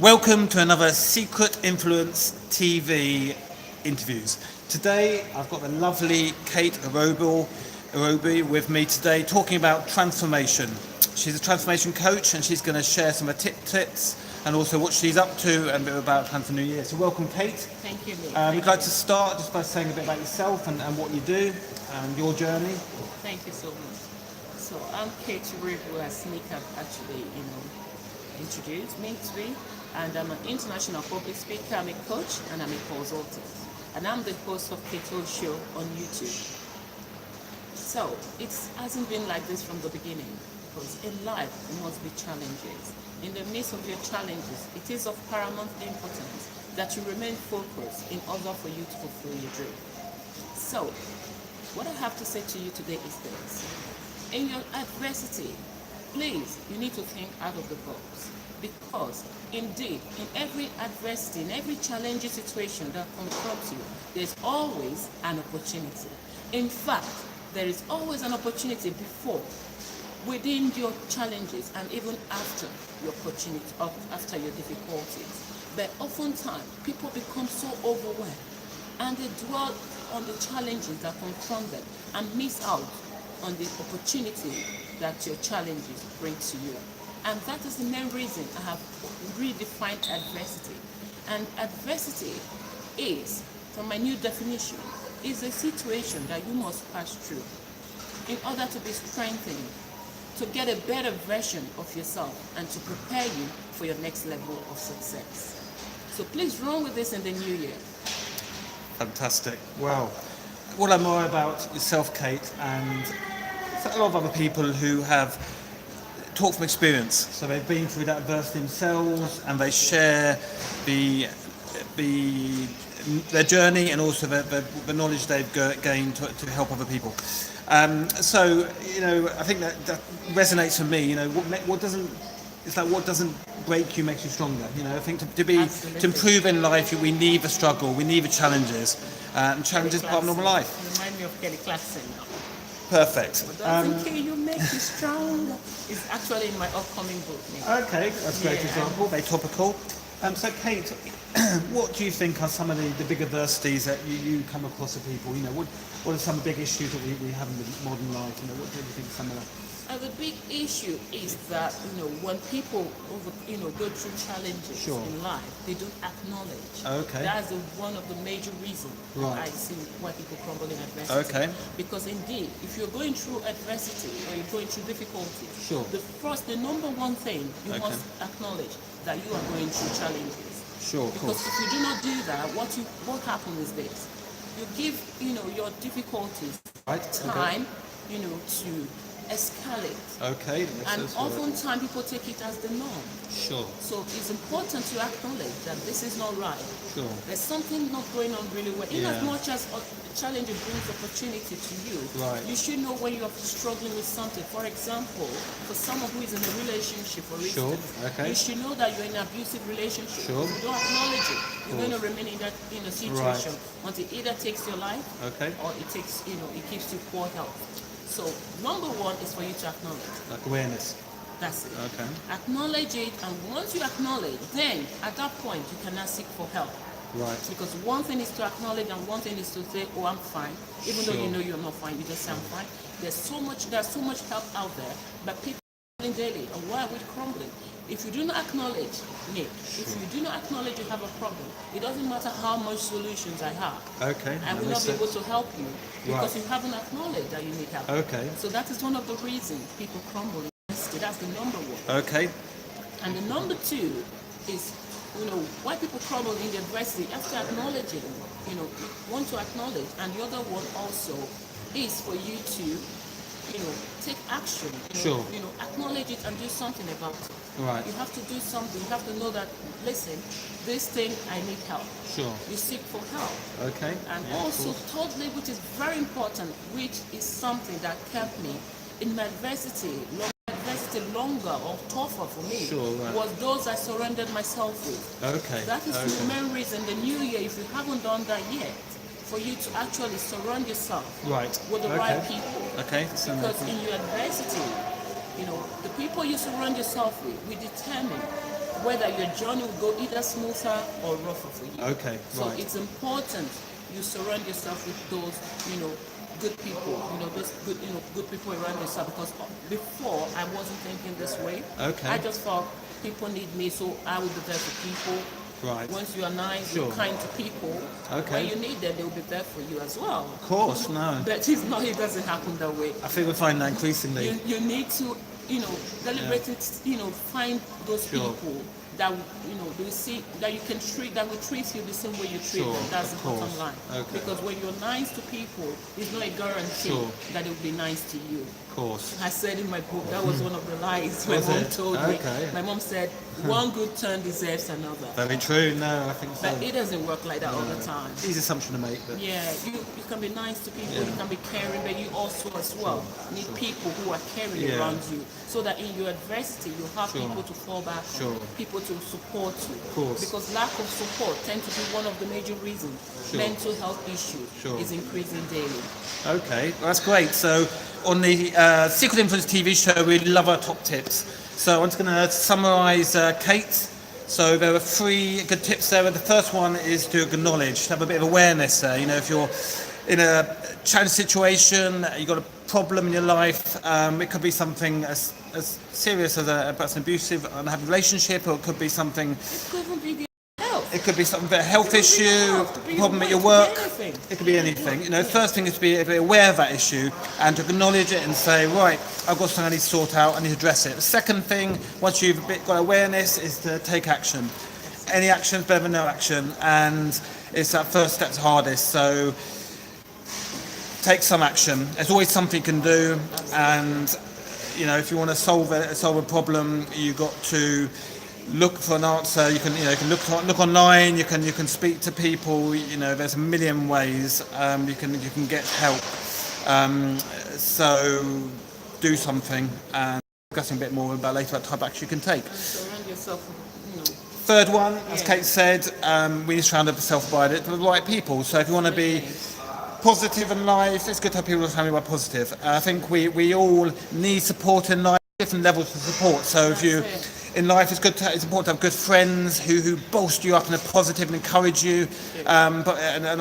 Welcome to another Secret Influence TV interviews. Today I've got the lovely Kate Arobi with me today talking about transformation. She's a transformation coach and she's going to share some of the tips and also what she's up to and a bit about plans for New Year. So welcome Kate. Thank you, Nick. We'd like to start just by saying a bit about yourself and what you do and your journey. Thank you so much. So I'm Kate Uribu, as Nick have actually, introduced me to be, and I'm an international public speaker. I'm a coach and I'm a consultant, and I'm the host of Kate's Show on YouTube. So it hasn't been like this from the beginning, because in life there must be challenges. In the midst of your challenges, it is of paramount importance that you remain focused in order for you to fulfill your dream. So what I have to say to you today is this. In your adversity, please, you need to think out of the box. Because indeed, in every adversity, in every challenging situation that confronts you, there's always an opportunity. In fact, there is always an opportunity before, within your challenges, and even after your opportunity, after your difficulties. But oftentimes, people become so overwhelmed and they dwell on the challenges that confront them and miss out on the opportunity that your challenges bring to you. And that is the main reason I have redefined adversity. And adversity is, from my new definition, is a situation that you must pass through in order to be strengthened, to get a better version of yourself and to prepare you for your next level of success. So please run with this in the new year. Fantastic. Wow. What I admire about yourself, Kate, and a lot of other people who have talked from experience. So they've been through that adversity themselves and they share their journey and also the knowledge they've gained to help other people. So, I think that resonates for me. What doesn't break you makes you stronger. I think to improve in life, we need the struggle, we need the challenges. And challenges are part of normal life. Remind me of Kelly Clarkson. Perfect. What doesn't kill you make you stronger. It's actually in my upcoming book. Nick. Okay, that's a great example, very topical. So Kate, what do you think are some of the big adversities that you come across with people? What are some big issues that we have in the modern life? What do you think some of the... The big issue is that when people go through challenges in life, they don't acknowledge. Okay. That's one of the major reasons I see why people crumble in adversity. Okay. Because indeed, if you're going through adversity or you're going through difficulty, the number one thing you must acknowledge that you are going through challenges. Sure. Because if you do not do that, what happens is this: you give your difficulties time, to escalate. Okay. And oftentimes people take it as the norm. Sure. So it's important to acknowledge that this is not right. Sure. There's something not going on really well. In as much as a challenge brings opportunity to you, you should know when you're struggling with something. For example, for someone who is in a relationship, for instance, you should know that you're in an abusive relationship. If you don't acknowledge it, you're going to remain in that situation until it either takes your life or it takes it keeps you poor health. So number one is for you to acknowledge. Like awareness. That's it. Okay. Acknowledge it, and once you acknowledge, then at that point you cannot seek for help. Right. Because one thing is to acknowledge and one thing is to say, oh, I'm fine. Even though you know you're not fine, you just say I'm fine. There's so much help out there, but people are daily. And why are we crumbling? If you do not acknowledge, Nick, if you do not acknowledge you have a problem, it doesn't matter how much solutions I have. Okay. I will not be able to help you because you haven't acknowledged that you need help. Okay. So that is one of the reasons people crumble. That's the number one. Okay. And the number two is, why people crumble in the adversity after acknowledging, want to acknowledge. And the other one also is for you to, take action. Acknowledge it and do something about it. Right. You have to do something. You have to know that, listen, this thing, I need help. Sure. You seek for help. Okay. And also, thirdly, which is very important, which is something that kept me in my adversity longer or tougher for me, was those I surrendered myself with. Okay. That is the main reason the new year, if you haven't done that yet, for you to actually surround yourself with the right people. Okay. Because in your adversity, the people you surround yourself with will determine whether your journey will go either smoother or rougher for you. Okay, So right. it's important you surround yourself with those, good people, those good people around yourself. Because before I wasn't thinking this way. Okay. I just thought people need me, so I will be there for people. Right. Once you are nice, Sure. you're kind to people. Okay. When you need them, they will be there for you as well. Of course, no. But it's not. It doesn't happen that way. I think we find that increasingly. You need to, deliberately, find those Sure. people that, they see that you can treat, that will treat you the same way you treat Sure, them. That's of the bottom course. line. Okay. Because when you're nice to people, it's not a guarantee Sure. that they will be nice to you. Of course. I said in my book, that was one of the lies my Was mom it? told Okay. me. My mom said, one good turn deserves another. Very true. No, I think so. But it doesn't work like that all the time. Easy assumption to make, but Yeah, you can be nice to people, Yeah. you can be caring, but you also as well need people who are caring Yeah. around you, so that in your adversity you have Sure. people to fall back Sure. on, people to support you. Of course. Because lack of support tends to be one of the major reasons Sure. mental health issues Sure. is increasing daily. okay, well, that's great. So on the Secret Influence TV show, we love our top tips. So I'm just going to summarise Kate. So there are 3 good tips there. The first one is to acknowledge, to have a bit of awareness there. If you're in a challenging situation, you've got a problem in your life, it could be something as serious as perhaps an abusive, unhappy relationship, or it could be something, It could even be the health. it could be something, a health It could be issue, health, it could be problem at your work, work. it could be anything. It could be anything. First thing is to be aware of that issue and to acknowledge it and say, right, I've got something I need to sort out, I need to address it. The second thing, once you've got awareness, is to take action. Any action is better than no action, and it's that first step's hardest. So take some action. There's always something you can do, and if you want to solve a problem, you've got to look for an answer. You can look online. You can speak to people. There's a million ways you can get help. So do something, and discussing a bit more about later what type of action you can take. And surround yourself with, Third one, as Yeah. Kate said, we need to surround ourselves by the right people. So if you want to be positive in life, it's good to have people surrounded by positive. I think we all need support in life, different levels of support. So if you That's in life, it's important to have good friends who bolster you up and are positive and encourage you. And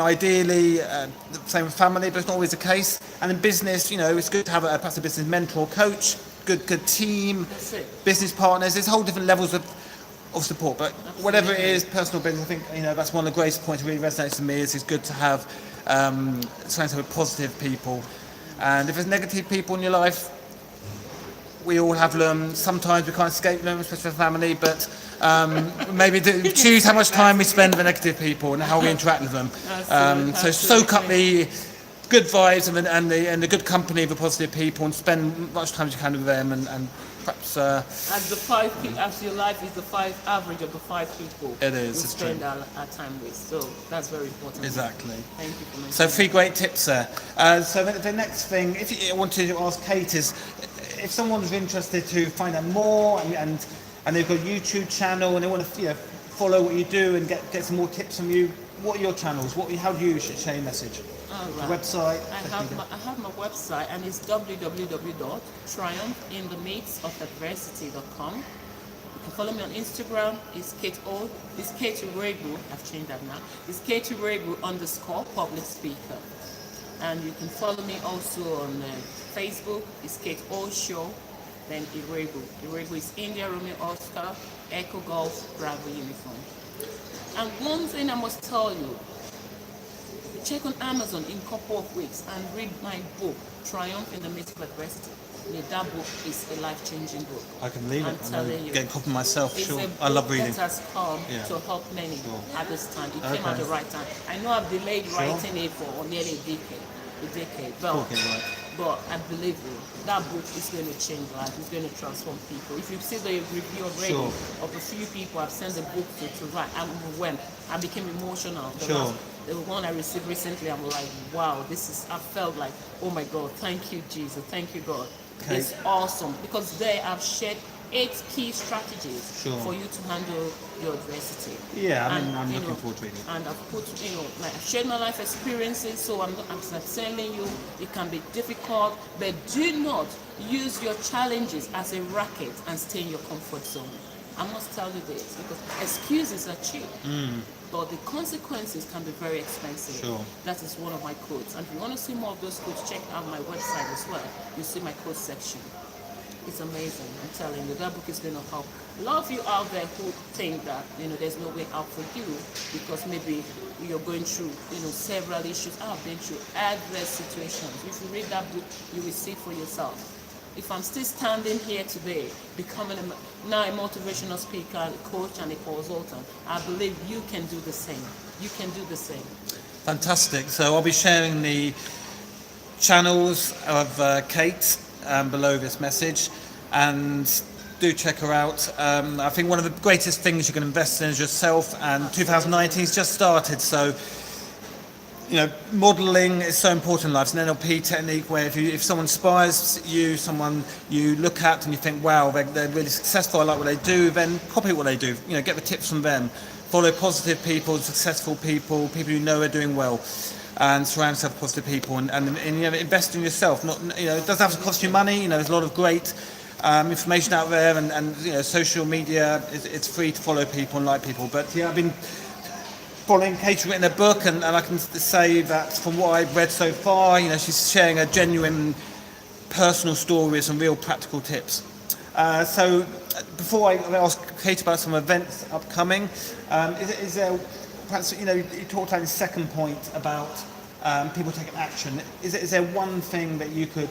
ideally, the same with family, but it's not always the case. And in business, it's good to have perhaps a business mentor, coach, good team, That's it. business partners. There's whole different levels of support. But whatever it Absolutely. is, personal business, I think that's one of the greatest points that really resonates with me. Is it's good to have surround with positive people. And if there's negative people in your life, we all have them. Sometimes we can't escape them, especially for family, but maybe choose how much time we spend with negative people and how we interact with them. So soak up the good vibes and the good company of the positive people, and spend as much time as you can with them, and perhaps As your life is the average of the 5 people It is, we it's spend true. our time with. So that's very important. exactly. Thank you for mentioning. So 3 great tips there. So the next thing, if you wanted to ask Kate, is if someone's interested to find out more and they've got a YouTube channel and they want to follow what you do and get some more tips from you, what are your channels? How do you share your message? All The right. website? I have my website, and it's www.triumphinthe-midst-of-adversity.com. You can follow me on Instagram. It's Kate O. It's Kate Urebu. I've changed that now. It's Kate Urebu _ public speaker. And you can follow me also on Facebook. It's Kate O Show. Then Urebu. Urebu is India Romeo Oscar Echo Golf Bravo uniform. And one thing I must tell you. Check on Amazon in a couple of weeks and read my book, Triumph in the Midst of Adversity. That book is a life-changing book. I can believe I'm it. telling you. Getting a copy myself, It's sure. a I love book reading. that has come Yeah. to help many at this time. It came Okay. at the right time. I know I've delayed writing it for nearly a decade. Okay, right. But I believe you, that book is going to change lives. It's going to transform people. If you see the review already Sure. of a few people I've sent the book to write, I'm overwhelmed. I became emotional. Sure. The one I received recently, I'm like, wow, I felt like, oh my God, thank you, Jesus, thank you, God. Okay. It's awesome because there I've shared 8 key strategies Sure. for you to handle your adversity. Yeah, And, I'm you looking know, forward to reading it. And I've put, I've shared my life experiences, so I'm telling you, it can be difficult, but do not use your challenges as a racket and stay in your comfort zone. I must tell you this because excuses are cheap, but the consequences can be very expensive. Sure. That is one of my quotes. And if you want to see more of those quotes, check out my website as well. You'll see my quote section. It's amazing. I'm telling you, that book is going to help a lot of you out there who think that there's no way out for you because maybe you're going through several issues. I've been through adverse situations. If you read that book, you will see for yourself. If I'm still standing here today, becoming now a motivational speaker, a coach, and a consultant, I believe you can do the same. You can do the same. Fantastic. So I'll be sharing the channels of Kate below this message, and do check her out. I think one of the greatest things you can invest in is yourself, and 2019 has just started, so modeling is so important in life. It's an NLP technique where if someone inspires you, someone you look at and you think, wow, they're really successful, I like what they do, then copy what they do. Get the tips from them. Follow positive people, successful people, people you know are doing well, and surround yourself with positive people, and invest in yourself. Not it doesn't have to cost you money. There's a lot of great information out there, and social media. It's free to follow people and like people. But I've been following Kate's written a book, and I can say that from what I've read so far, she's sharing a genuine personal story with some real practical tips. So before I ask Kate about some events upcoming, is there perhaps you talked about the second point about people taking action. Is there one thing that you could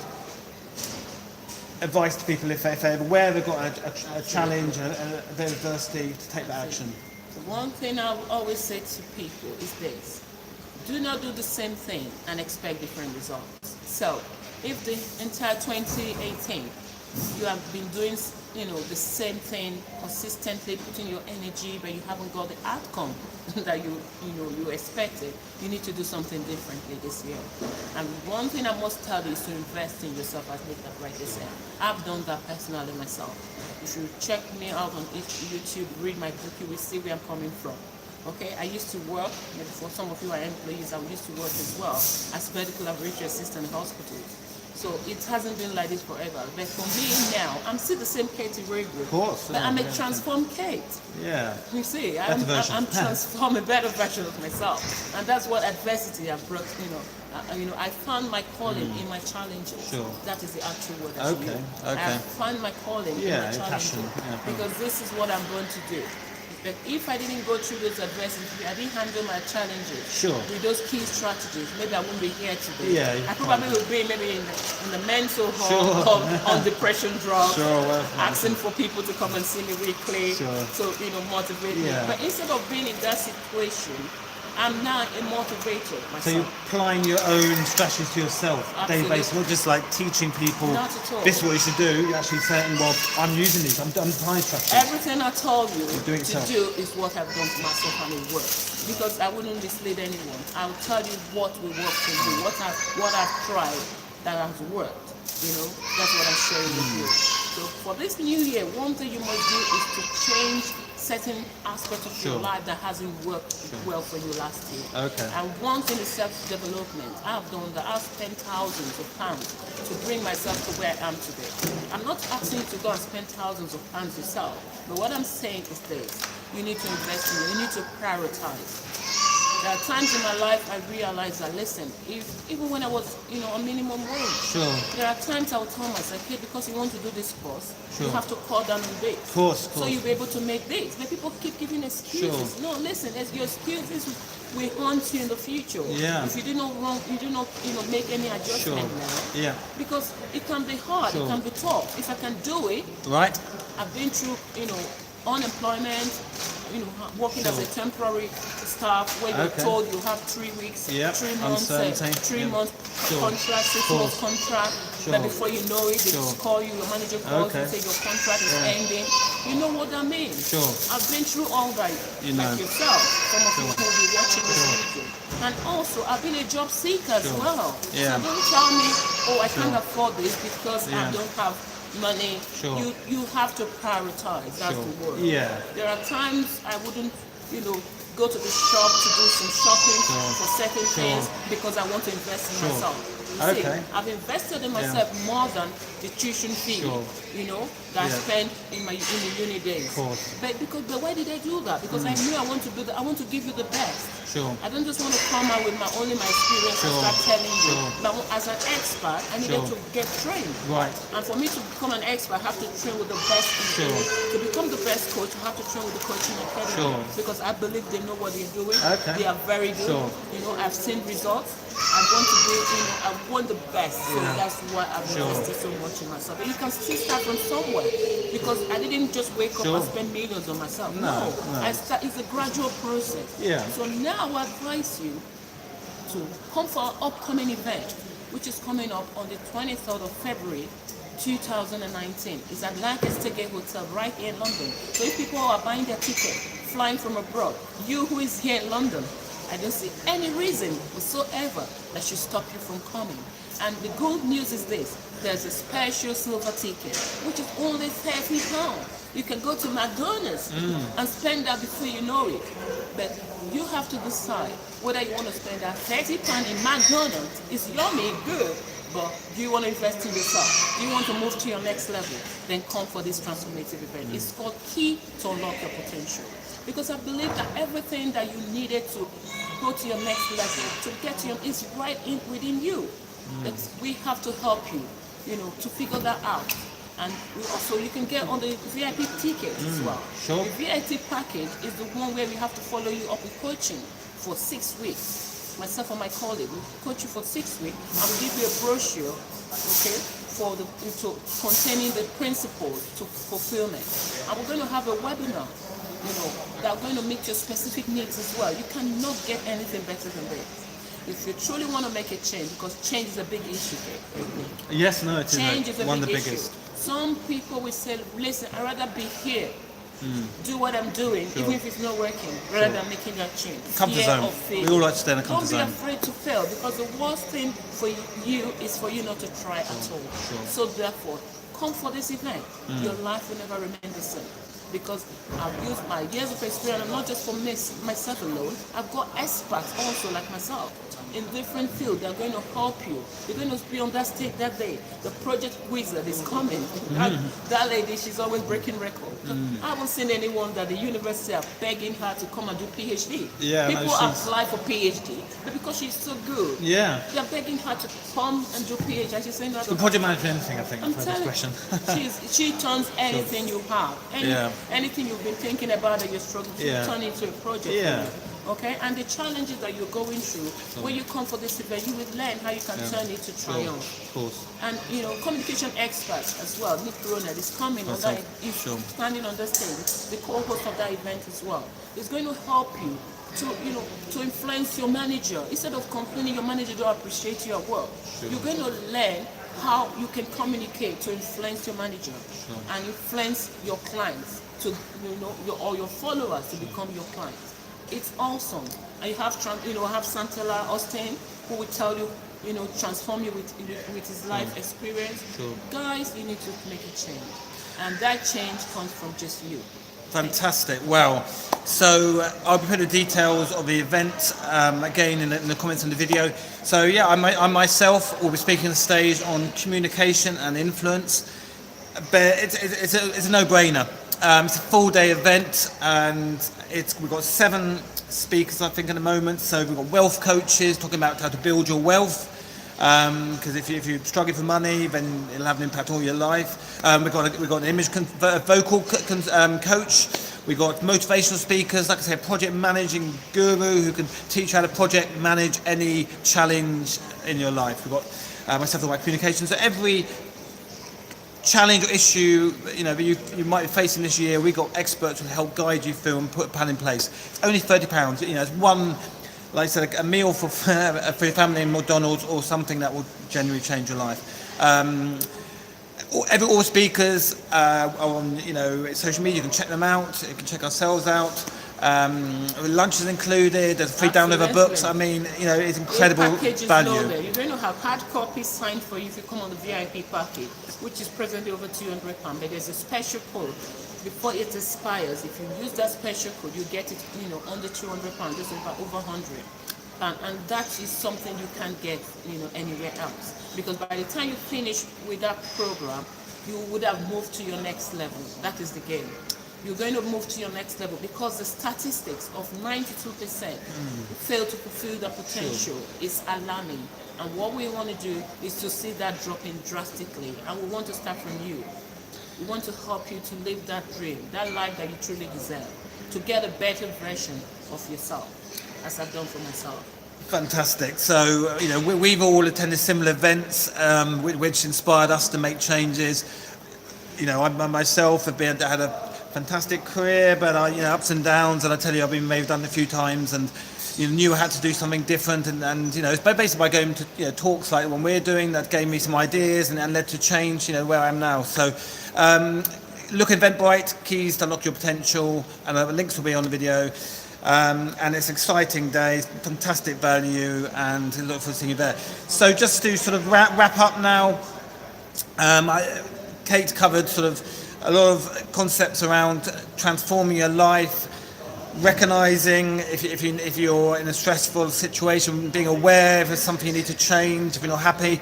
advise to people if they're aware they've got a challenge, a bit of adversity, to take that action? The one thing I will always say to people is this: do not do the same thing and expect different results. So if the entire 2018 you have been doing the same thing consistently, putting your energy, but you haven't got the outcome that you expected, you need to do something differently this year. And one thing I must tell you is to invest in yourself, as Nick rightly said. I've done that personally myself. If you check me out on YouTube, read my book, you will see where I'm coming from. Okay, I used to work, maybe for some of you are employees, I used to work as well as medical laboratory assistant in hospitals. So it hasn't been like this forever. But for me now, I'm still the same Kate Iregu. Of course. But I'm a transformed Kate. Yeah. You see, I'm transformed, a better version of myself. And that's what adversity has brought, I found my calling in my challenges. Sure. That is the actual word. Okay. I found my calling in my challenges. Passion. Yeah, because this is what I'm going to do. But if I didn't go through those adversities, I didn't handle my challenges with those key strategies, maybe I wouldn't be here today. Yeah, I probably would be maybe in the mental home on depression drugs, asking for people to come and see me weekly to motivate me. But instead of being in that situation, I'm now a motivator myself. So you're applying your own strategies to yourself, day based, not just like teaching people this is what you should do. You're actually saying, well, I'm using these, I'm applying strategies. Everything I told you to yourself. do is what I've done for myself, and it works. Because I wouldn't mislead anyone. I'll tell you what will work for you, what I've tried that has worked. That's what I'm sharing with you. So for this new year, one thing you must do is to change certain aspects of your life that hasn't worked well for you last year. Okay. And one thing is self-development. I've done that. I've spent thousands of pounds to bring myself to where I am today. I'm not asking you to go and spend thousands of pounds yourself, but what I'm saying is this: you need to invest in it. You need to prioritize. There are times in my life I realized that, listen, even when I was, on minimum wage, there are times I would tell myself, okay, because you want to do this course, you have to cut down on this. Of course. So you'll be able to make this. But people keep giving excuses. No, listen, your excuses will haunt you in the future. Yeah. If you do not make any adjustment now. Yeah. Because it can be hard, it can be tough. If I can do it, right. I've been through, unemployment, working as a temporary staff where you're told you have 3 weeks, 3 months, 3 months contract, 6 months contract, but before you know it, they just call you, your manager calls you, say your contract is ending. You know what that means? I've been through all that, like yourself, some of you who will be watching this video. And also, I've been a job seeker as well. So don't tell me, I can't afford this because I don't have money. You have to prioritize. That's the word. There are times I wouldn't go to the shop to do some shopping for certain things because I want to invest in myself. You see, Okay. I've invested in myself more than the tuition fee, Sure. you know, that I Yeah. spent in the uni days. Of course. But why did I do that? Because I knew I want to do that. I want to give you the best. Sure. I don't just want to come out with only my experience and Sure. start telling you. Sure. But as an expert, I needed Sure. to get trained. Right. And for me to become an expert, I have to train with the best people. Sure. To become the best coach, I have to train with the coaching academy. Sure. Because I believe they know what they're doing. Okay. They are very good. Sure. You know, I've seen results. I want to do, you know, I want the best. So Yeah. that's why I've Sure. invested so much in myself. But you can still start from somewhere. Because I didn't just wake up Sure. and spend millions on myself. No. It's a gradual process. Yeah. So now I advise you to come for our upcoming event, which is coming up on the 23rd of February 2019. It's at Lancaster Gate Hotel right here in London. So if people are buying their ticket, flying from abroad, you who is here in London, I don't see any reason whatsoever that should stop you from coming. And the good news is this: there's a special silver ticket, which is only £30. You can go to McDonald's and spend that before you know it. But you have to decide whether you want to spend that £30 in McDonald's. It's yummy, good, but do you want to invest in yourself? Do you want to move to your next level? Then come for this transformative event. It's called Key to Unlock Your Potential. Because I believe that everything that you needed to go to your next level, to get to your, is right within you. But we have to help you, you know, to figure that out. And also you can get on the VIP ticket as well. Sure. The VIP package is the one where we have to follow you up with coaching for 6 weeks. Myself and my colleague will coach you for 6 weeks and we'll give you a brochure, okay, for containing the principles to fulfillment. And we're going to have a webinar, you know, that are going to meet your specific needs as well. You cannot get anything better than this. If you truly want to make a change, because change is a big issue here. Yes, no, it is Change is a one of big the issue. biggest. Some people will say, listen, I'd rather be here, do what I'm doing, Sure. even if it's not working, rather than making that change. Comfort Fear zone. of failure. We all like to stay in a comfort Don't zone. be afraid to fail, because the worst thing for you is for you not to try at all. Sure. So therefore, come for this event. Your life will never remain the same. Because I've used my years of experience, and not just for myself alone. I've got experts also like myself in different fields. They're going to help you. You're going to be on that stage that day. The project wizard is coming. That lady, she's always breaking records. I haven't seen anyone that the university are begging her to come and do PhD. Yeah, no, People she's- apply for PhD, but because she's so good, Yeah. they're begging her to come and do PhD. And she's saying that The project management thing, I think, I'm I've heard this telling question. she turns anything you have, Yeah. anything you've been thinking about that you're struggling to Yeah. turn into a project. Yeah. For you. Okay, and the challenges that you're going through, when you come for this event, you will learn how you can turn it to triumph. Of course. And you know, communication experts as well. Nick Ronald is coming on that. He's Sure. standing on the stage, the co-host of that event as well. It's going to help you to, you know, to influence your manager. Instead of complaining your manager don't appreciate your work, you're going to learn how you can communicate to influence your manager and influence your clients to, you know, your followers to become your clients. It's awesome. And you have Santella Austin, who will tell you, you know, transform you with his life experience. Sure. Guys, you need to make a change, and that change comes from just you. Fantastic. Well, so I'll be putting the details of the event again in the comments on the video. So yeah, I myself will be speaking on the stage on communication and influence, but it's a no-brainer. It's a full-day event, and we've got 7 speakers, I think, at the moment. So we've got wealth coaches talking about how to build your wealth. Because if you're struggling for money, then it'll have an impact all your life. We've got an image vocal coach. We've got motivational speakers, like I said, project managing guru who can teach you how to project manage any challenge in your life. We've got myself talking about communication. So every challenge or issue, you know, that you might be facing this year, we've got experts who help guide you through and put a plan in place. It's only £30. You know, it's one, like I said, a meal for your family in McDonald's, or something that will genuinely change your life. All speakers are on, you know, social media. You can check them out. You can check ourselves out. Lunch is included. There's a free download of books. I mean, you know, it's incredible Your package is value. loaded. You're going to have hard copies signed for you if you come on the VIP package, which is presently over £200. But there's a special code before it expires. If you use that special code, you get it, you know, under £200. This is about over 100. And that is something you can't get, anywhere else. Because by the time you finish with that program, you would have moved to your next level. That is the game. You're going to move to your next level because the statistics of 92% fail to fulfill their potential is alarming. And what we want to do is to see that dropping drastically. And we want to start from you. We want to help you to live that dream, that life that you truly deserve, to get a better version of yourself, as I've done for myself. Fantastic. So, we've all attended similar events, which inspired us to make changes. I myself have had a fantastic career, but ups and downs. And I tell you, I've done it a few times, and knew I had to do something different. And it's basically by going to talks like the one we're doing that gave me some ideas and led to change. Where I am now. So, look at Eventbrite, keys to unlock your potential, and the links will be on the video. And it's an exciting day, fantastic value, and look forward to seeing you there. So just to sort of wrap up now, Kate covered sort of a lot of concepts around transforming your life, recognizing if you're in a stressful situation, being aware if there's something you need to change, if you're not happy,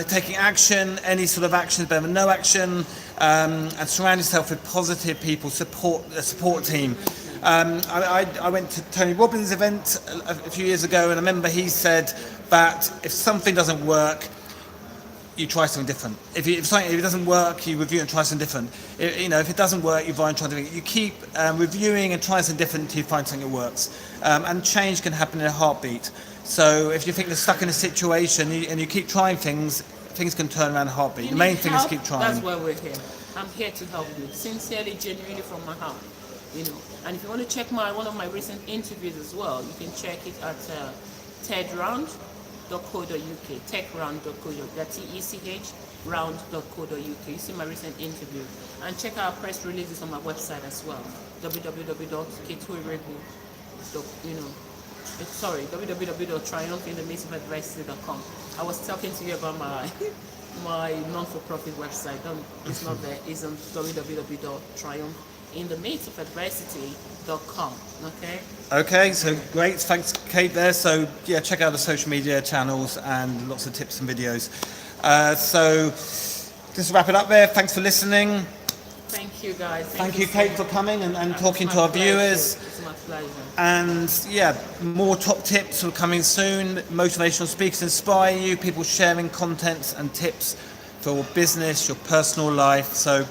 taking action, any sort of action is better than no action, and surround yourself with positive people, a support team. I went to Tony Robbins' event a few years ago, and I remember he said that if something doesn't work, you try something different. If it doesn't work, you review and try something different. If it doesn't work, you try and try something. You keep reviewing and trying something different until you find something that works. And change can happen in a heartbeat. So if you think you're stuck in a situation and you keep trying things can turn around in a heartbeat. The main thing is keep trying. That's why we're here. I'm here to help you, sincerely, genuinely from my heart. And if you want to check one of my recent interviews as well, you can check it at techround.co.uk, techround.co.uk, that's TECH round.co.uk. You see my recent interview, and check our press releases on my website as well, www.triumphinthemidstofadversity.com. I was talking to you about my non-for-profit website. It's not there. It's on www.triumphinthemidstofadversity.com. Okay, so great. Thanks, Kate, there. So, check out the social media channels and lots of tips and videos. So, just to wrap it up there, thanks for listening. Thank you, guys. Thank you, Kate, for coming and talking to our viewers. It's my pleasure. And more top tips are coming soon. Motivational speakers inspire you, people sharing contents and tips for your business, your personal life. So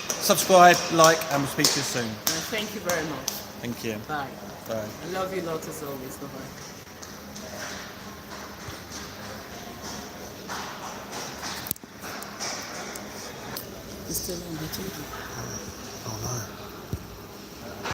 subscribe, like, and we'll speak to you soon. And thank you very much. Thank you. Bye. Bye. I love you a lot as always. Bye-bye. It's still on the TV. Oh no.